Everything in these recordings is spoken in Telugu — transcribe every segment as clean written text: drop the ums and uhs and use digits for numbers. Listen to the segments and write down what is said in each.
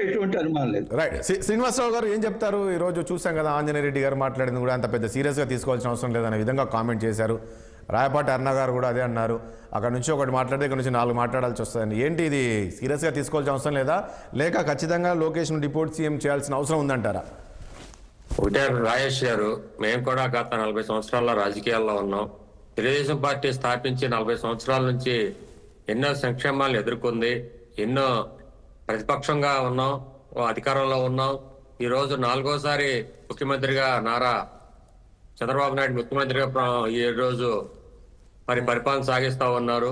ఎటువంటి అనుమానం లేదు. రైట్. శ్రీనివాసరావు గారు ఏం చెప్తారు? ఈరోజు చూసాం కదా, ఆంజనేయ రెడ్డి గారు మాట్లాడింది కూడా అంత పెద్ద సీరియస్గా తీసుకోవాల్సిన అవసరం లేదనే విధంగా కామెంట్ చేశారు. రాయపాటి అన్న గారు కూడా అదే అన్నారు. అక్కడ నుంచి ఒకటి మాట్లాడితే ఇక్కడ నుంచి 4 మాట్లాడాల్సి వస్తుందండి. ఏంటి ఇది సీరియస్గా తీసుకోవాల్సిన అవసరం లేదా, లేక ఖచ్చితంగా లోకేష్ను డిప్యూటీ సీఎం చేయాల్సిన అవసరం ఉందంటారా? ఒకటే రాజేష్ గారు, మేము కూడా గత 40 సంవత్సరాల రాజకీయాల్లో ఉన్నాం. తెలుగుదేశం పార్టీ స్థాపించి 40 సంవత్సరాల నుంచి ఎన్నో సంక్షేమాలను ఎదుర్కొంది, ఎన్నో ప్రతిపక్షంగా ఉన్నాం, అధికారంలో ఉన్నాం. ఈ రోజు 4వసారి ముఖ్యమంత్రిగా నారా చంద్రబాబు నాయుడు ముఖ్యమంత్రిగా ఈ రోజు పరిపాలన సాగిస్తా ఉన్నారు.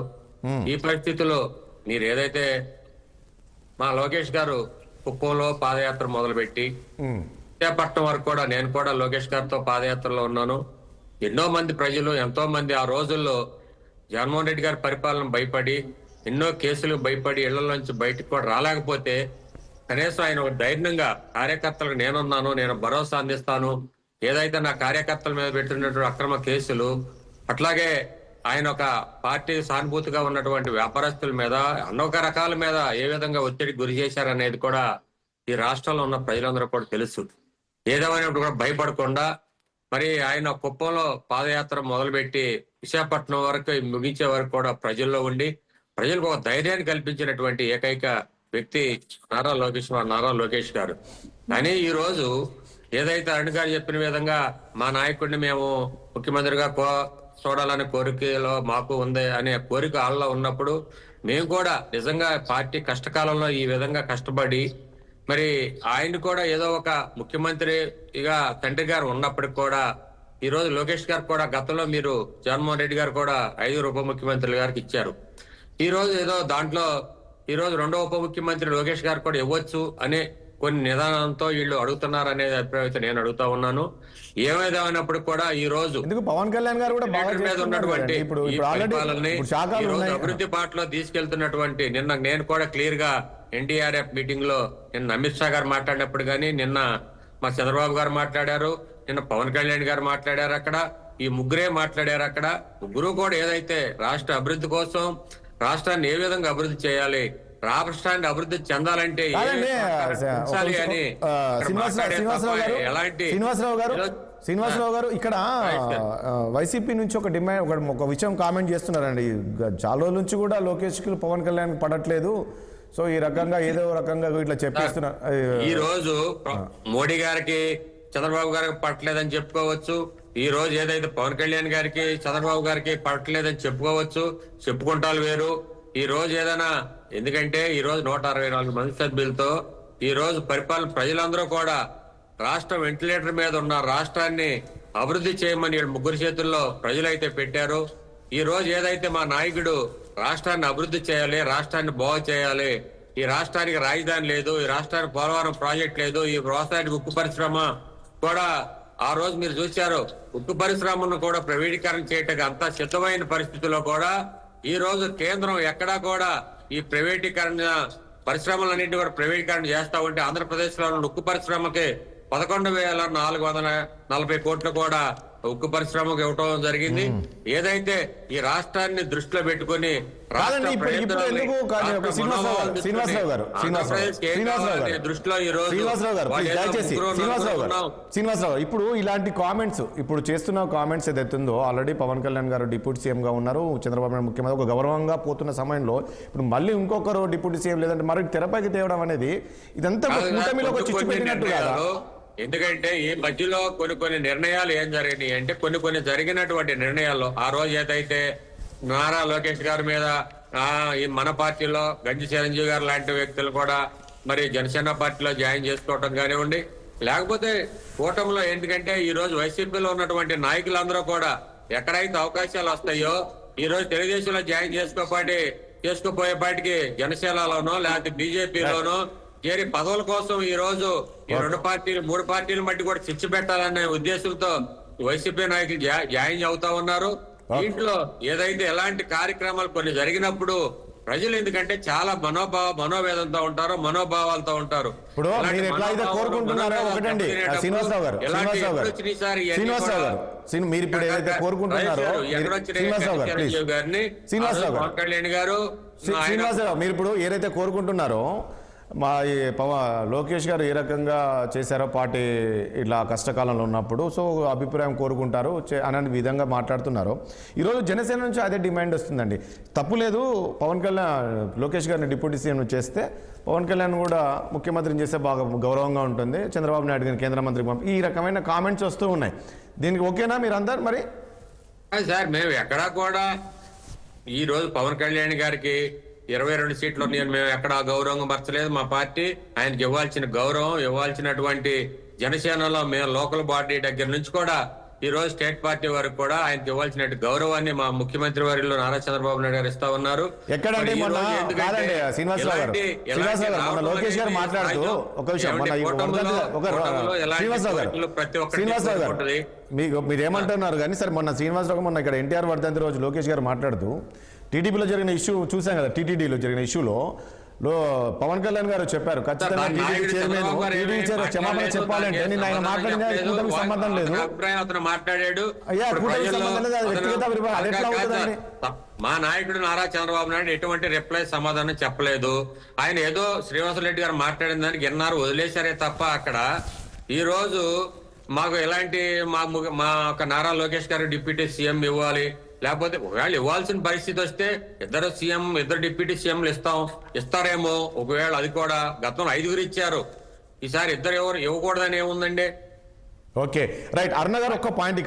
ఈ పరిస్థితుల్లో మీరు ఏదైతే మా లోకేష్ గారు కుప్పంలో పాదయాత్ర మొదలుపెట్టి విశాఖపట్నం వరకు కూడా నేను కూడా లోకేష్ గారితో పాదయాత్రలో ఉన్నాను. ఎన్నో మంది ప్రజలు, ఎంతో మంది ఆ రోజుల్లో జగన్మోహన్ రెడ్డి గారి పరిపాలన భయపడి, ఎన్నో కేసులు భయపడి ఇళ్లలోంచి బయటకు కూడా రాలేకపోతే కనీసం ఆయన ఒక ధైర్యంగా కార్యకర్తలకు నేనున్నాను, నేను భరోసా అందిస్తాను, ఏదైతే నా కార్యకర్తల మీద పెట్టినటువంటి అక్రమ కేసులు, అట్లాగే ఆయన ఒక పార్టీ సానుభూతిగా ఉన్నటువంటి వ్యాపారస్తుల మీద అనేక రకాల మీద ఏ విధంగా ఒత్తిడికి గురి చేశారనేది కూడా ఈ రాష్ట్రంలో ఉన్న ప్రజలందరూ కూడా తెలుసు. ఏదేమైనప్పుడు కూడా భయపడకుండా మరి ఆయన కుప్పంలో పాదయాత్ర మొదలుపెట్టి విశాఖపట్నం వరకు ముగించే వరకు కూడా ప్రజల్లో ఉండి ప్రజలకు ఒక ధైర్యాన్ని కల్పించినటువంటి ఏకైక వ్యక్తి నారా లోకేష్ గారు. కానీ ఈ రోజు ఏదైతే అరుణ్ గారు చెప్పిన విధంగా మా నాయకుడిని మేము ముఖ్యమంత్రిగా చూడాలనే కోరికలో మాకు ఉంది అనే కోరిక వాళ్ళలో ఉన్నప్పుడు మేము కూడా నిజంగా పార్టీ కష్టకాలంలో ఈ విధంగా కష్టపడి మరి ఆయన కూడా ఏదో ఒక ముఖ్యమంత్రిగా తండ్రి గారు ఉన్నప్పటికి కూడా ఈ రోజు లోకేష్ గారు కూడా గతంలో మీరు జగన్మోహన్ రెడ్డి గారు కూడా 5 ఉప ముఖ్యమంత్రులు గారికి ఇచ్చారు. ఈ రోజు ఏదో దాంట్లో ఈ రోజు 2వ ఉప ముఖ్యమంత్రి లోకేష్ గారు కూడా ఇవ్వచ్చు అనే కొన్ని నిదానంతో వీళ్ళు అడుగుతున్నారు అనేది అభిప్రాయం నేను అడుగుతా ఉన్నాను. ఏమైనప్పుడు కూడా ఈ రోజు పవన్ కళ్యాణ్ గారు కూడా మీద ఉన్నటువంటి అభివృద్ధి బాటలో తీసుకెళ్తున్నటువంటి నిన్న నేను కూడా క్లియర్ గా ఎన్డీఆర్ఎఫ్ మీటింగ్ లో నిన్న అమిత్ షా గారు మాట్లాడినప్పుడు కానీ, నిన్న మా చంద్రబాబు గారు మాట్లాడారు, నిన్న పవన్ కళ్యాణ్ గారు మాట్లాడారు. అక్కడ ఈ ముగ్గురే మాట్లాడారు. అక్కడ ముగ్గురు కూడా ఏదైతే రాష్ట్ర అభివృద్ధి కోసం రాష్ట్రాన్ని ఏ విధంగా అభివృద్ధి చేయాలి, రాష్ట్రాన్ని అభివృద్ధి చెందాలంటే శ్రీనివాసరావు గారు ఇక్కడ వైసీపీ నుంచి ఒక డిమాండ్, ఒక విషయం కామెంట్ చేస్తున్నారండి. చాలా రోజుల నుంచి కూడా లోకేష్ కి పవన్ కళ్యాణ్ పడట్లేదు, సో ఈ రకంగా ఏదో రకంగా ఇట్లా చెప్పేస్తున్నారు. ఈ రోజు మోడీ గారికి చంద్రబాబు గారికి పడట్లేదని చెప్పుకోవచ్చు. ఈ రోజు ఏదైతే పవన్ కళ్యాణ్ గారికి చంద్రబాబు గారికి పడట్లేదని చెప్పుకోవచ్చు, చెప్పుకుంటారు వేరు. ఈ రోజు ఏదైనా ఎందుకంటే ఈ రోజు 164 మంది సభ్యులతో ఈ రోజు పరిపాలన ప్రజలందరూ కూడా రాష్ట్రం వెంటిలేటర్ మీద ఉన్న రాష్ట్రాన్ని అభివృద్ధి చేయమని ముగ్గురు చేతుల్లో ప్రజలైతే పెట్టారు. ఈ రోజు ఏదైతే మా నాయకుడు రాష్ట్రాన్ని అభివృద్ధి చేయాలి, రాష్ట్రాన్ని బాగు చేయాలి, ఈ రాష్ట్రానికి రాజధాని లేదు, ఈ రాష్ట్రానికి పోలవరం ప్రాజెక్ట్ లేదు, ఈ రాష్ట్రానికి ఉక్కు పరిశ్రమ కూడా ఆ రోజు మీరు చూశారు, ఉక్కు పరిశ్రమను కూడా ప్రైవేటీకరణ చేయటానికి అంతా సిద్ధమైన పరిస్థితుల్లో కూడా ఈ రోజు కేంద్రం ఎక్కడా కూడా ఈ ప్రైవేటీకరణ పరిశ్రమలన్నింటినీ కూడా ప్రైవేటీకరణ చేస్తా ఉంటే ఆంధ్రప్రదేశ్ లో ఉక్కు పరిశ్రమకి 11,440 కోట్లు కూడా ఉక్కు పరిశ్రమకు ఇవ్వటం జరిగింది. ఏదైతే ఈ రాష్ట్రాన్ని దృష్టిలో పెట్టుకుని దృష్టిలో ఈ రోజు శ్రీనివాసరావు ఇప్పుడు ఇలాంటి కామెంట్స్ ఇప్పుడు చేస్తున్న కామెంట్స్ ఏదైతుందో, ఆల్రెడీ పవన్ కళ్యాణ్ గారు డిప్యూటీ సీఎం గా ఉన్నారు, చంద్రబాబు నాయుడు ముఖ్యమంత్రి ఒక గౌరవంగా పోతున్న సమయంలో ఇప్పుడు మళ్ళీ ఇంకొకరు డిప్యూటీ సీఎం లేదంటే మరి తెరపైకి తేవడం అనేది ఇదంతా కూటమిలో ఒక చిచ్చు పెట్టినట్టు కాదా? ఎందుకంటే ఈ మధ్యలో కొన్ని నిర్ణయాలు ఏం జరిగినాయి అంటే కొన్ని జరిగినటువంటి నిర్ణయాల్లో ఆ రోజు ఏదైతే నారా లోకేష్ గారి మీద ఈ మన పార్టీలో గంజి చిరంజీవి గారు లాంటి వ్యక్తులు కూడా మరి జనసేన పార్టీలో జాయిన్ చేసుకోవటం కానివ్వండి, లేకపోతే కూటమిలో ఎందుకంటే ఈ రోజు వైసీపీలో ఉన్నటువంటి నాయకులందరూ కూడా ఎక్కడైతే అవకాశాలు వస్తాయో ఈ రోజు తెలుగుదేశంలో జాయిన్ చేసుకోపోయేపాటికి జనసేనలోనో లేకపోతే బీజేపీలోనో చేరి పదవుల కోసం ఈ రోజు ఈ 2 పార్టీలు 3 పార్టీలు మట్టి కూడా చిచ్చు పెట్టాలనే ఉద్దేశంతో వైసీపీ నాయకులు జాయిన్ అవుతా ఉన్నారు. దీంట్లో ఏదైతే ఎలాంటి కార్యక్రమాలు కొన్ని జరిగినప్పుడు ప్రజలు ఎందుకంటే చాలా మనోవేదంతో ఉంటారు, మనోభావాలతో ఉంటారు. ఇప్పుడు మీరు ఎట్లయితే కోరుకుంటున్నారో ఒకటండి శ్రీనివాసరావు గారు, మీరు ఇప్పుడు ఏదైతే కోరుకుంటున్నారో గారిని శ్రీనివాసరావు మీరు ఇప్పుడు ఏదైతే కోరుకుంటున్నారో ఈ లోకేష్ గారు ఏ రకంగా చేశారో పార్టీ ఇట్లా కష్టకాలంలో ఉన్నప్పుడు సో అభిప్రాయం కోరుకుంటారు అనే విధంగా మాట్లాడుతున్నారు. ఈరోజు జనసేన నుంచి అదే డిమాండ్ వస్తుందండి. తప్పు లేదు, పవన్ కళ్యాణ్ లోకేష్ గారిని డిప్యూటీ సీఎం చేస్తే పవన్ కళ్యాణ్ కూడా ముఖ్యమంత్రిని చేస్తే బాగా గౌరవంగా ఉంటుంది, చంద్రబాబు నాయుడు గారిని కేంద్ర మంత్రికి ఈ రకమైన కామెంట్స్ వస్తూ ఉన్నాయి. దీనికి ఓకేనా మీరందరూ? మరి సార్ మేము ఎక్కడా కూడా ఈ రోజు పవన్ కళ్యాణ్ గారికి 22 సీట్లు ఉన్నాయని మేము ఎక్కడ గౌరవంగా మర్చలేదు. మా పార్టీ ఆయనకి ఇవ్వాల్సిన గౌరవం, ఇవ్వాల్సినటువంటి జనసేనలో మేము లోకల్ బాడీ దగ్గర నుంచి కూడా ఈ రోజు స్టేట్ పార్టీ వరకు కూడా ఆయనకి ఇవ్వాల్సిన గౌరవాన్ని మా ముఖ్యమంత్రి వారిలో నారా చంద్రబాబు నాయుడు గారు ఇస్తా ఉన్నారు. ఎక్కడంటే శ్రీనివాసరావు గారు లోకేష్ గారు మాట్లాడుతూ ఒక విషయం శ్రీనివాసరావు గారు మీరేమంటున్నారు కానీ సరే మొన్న శ్రీనివాసరావు మొన్న ఇక్కడ ఎన్టీఆర్ వర్ధంతి రోజు లోకేష్ గారు మాట్లాడుతూ టీడీపీలో జరిగిన ఇష్యూ చూసాం కదా, టీటీడీలో జరిగిన ఇష్యూలో పవన్ కళ్యాణ్ గారు చెప్పారు ఖచ్చితంగా టీడీపీ చైర్మన్ క్షమాపణ చెప్పాలంటే నేను ఆయన మాట్లాడిన కూటమికి సంబంధం లేదు, మాట్లాడాడు. అయ్యా కూటమికి సంబంధం లేదు, అది వ్యక్తిగత అభిప్రాయం. అది ఎట్లా అవుతుందండి? మా నాయకుడు నారా చంద్రబాబు నాయుడు ఎటువంటి రిప్లై సమాధానం చెప్పలేదు. ఆయన ఏదో శ్రీనివాసరెడ్డి గారు మాట్లాడిన దానికి ఎన్నారు వదిలేశారే తప్ప అక్కడ ఈ రోజు మాకు ఎలాంటి మా నారా లోకేష్ గారు డిప్యూటీ సీఎం ఇవ్వాలి, లేకపోతే ఒకవేళ ఇవ్వాల్సిన పరిస్థితి వస్తే ఇద్దరు డిప్యూటీ సీఎంలు ఇస్తారేమో. ఒకవేళ అది కూడా గతంలో 5 ఇచ్చారు, ఈసారి ఇద్దరు ఇవ్వకూడదని ఏముందండి? Okay right. అరుణ గారు ఒక్క పాయింట్